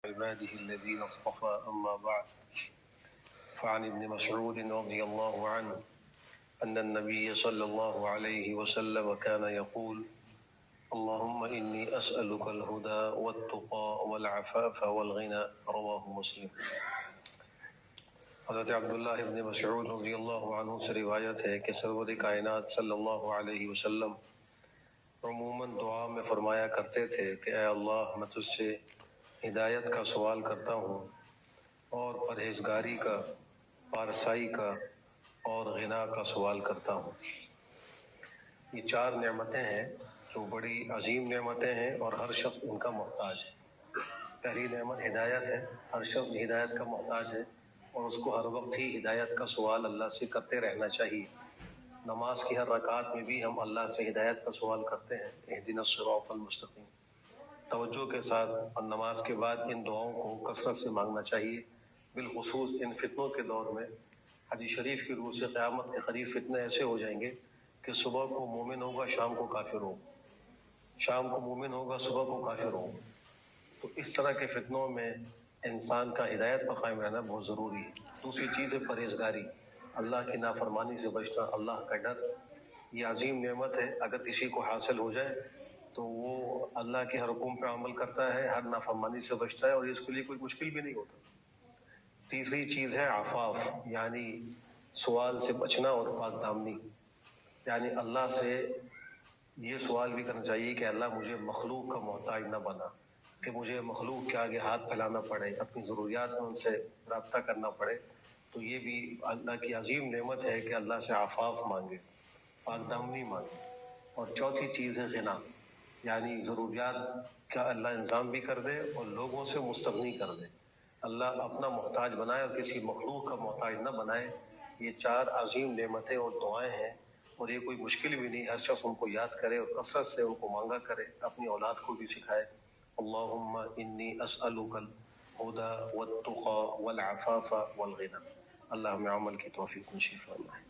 عباده الذين اصطفى أما بعد فعن ابن مسعود رضي الله عنه أن النبي صلى الله عليه وسلم كان يقول اللهم إني أسألك الهدى والتقى والعفاف والغنى رواه مسلم۔ حضرت عبداللہ ابن مسعود رضی اللہ عنہ سے روایت ہے کہ سرور کائنات صلی اللہ علیہ وسلم عموماً دعا میں فرمایا کرتے تھے کہ اے اللہ میں تجھ سے ہدایت کا سوال کرتا ہوں اور پرہیزگاری کا، پارسائی کا اور غنا کا سوال کرتا ہوں۔ یہ چار نعمتیں ہیں جو بڑی عظیم نعمتیں ہیں اور ہر شخص ان کا محتاج ہے۔ پہلی نعمت ہدایت ہے، ہر شخص ہدایت کا محتاج ہے اور اس کو ہر وقت ہی ہدایت کا سوال اللہ سے کرتے رہنا چاہیے۔ نماز کی ہر رکعت میں بھی ہم اللہ سے ہدایت کا سوال کرتے ہیں، اہدنا الصراط المستقیم۔ توجہ کے ساتھ اور نماز کے بعد ان دعاؤں کو کثرت سے مانگنا چاہیے، بالخصوص ان فتنوں کے دور میں۔ حدیث شریف کی روح سے قیامت کے قریب فتنے ایسے ہو جائیں گے کہ صبح کو مومن ہوگا، شام کو کافر ہوگا، شام کو مومن ہوگا، صبح کو کافر ہوگا۔ تو اس طرح کے فتنوں میں انسان کا ہدایت پر قائم رہنا بہت ضروری ہے۔ دوسری چیز ہے پرہیزگاری، اللہ کی نافرمانی سے بچنا، اللہ کا ڈر۔ یہ عظیم نعمت ہے، اگر کسی کو حاصل ہو جائے تو وہ اللہ کے ہر حکم پہ عمل کرتا ہے، ہر نافرمانی سے بچتا ہے اور اس کے لیے کوئی مشکل بھی نہیں ہوتا۔ تیسری چیز ہے عفاف، یعنی سوال سے بچنا اور پاک دامنی، یعنی اللہ سے یہ سوال بھی کرنا چاہیے کہ اللہ مجھے مخلوق کا محتاج نہ بنا، کہ مجھے مخلوق کے آگے ہاتھ پھیلانا پڑے، اپنی ضروریات میں ان سے رابطہ کرنا پڑے۔ تو یہ بھی اللہ کی عظیم نعمت ہے کہ اللہ سے عفاف مانگے، پاک دامنی مانگے۔ اور چوتھی چیز ہے غنا، یعنی ضروریات کا اللہ انتظام بھی کر دے اور لوگوں سے مستغنی کر دے، اللہ اپنا محتاج بنائے اور کسی مخلوق کا محتاج نہ بنائے۔ یہ چار عظیم نعمتیں اور دعائیں ہیں اور یہ کوئی مشکل بھی نہیں، ہر شخص ان کو یاد کرے اور کثرت سے ان کو مانگا کرے، اپنی اولاد کو بھی سکھائے۔ اللہم انی اسألک الہدی والتقی والعفاف والغنی۔ اللہ ہمیں عمل کی توفیق نصیب فرمائے۔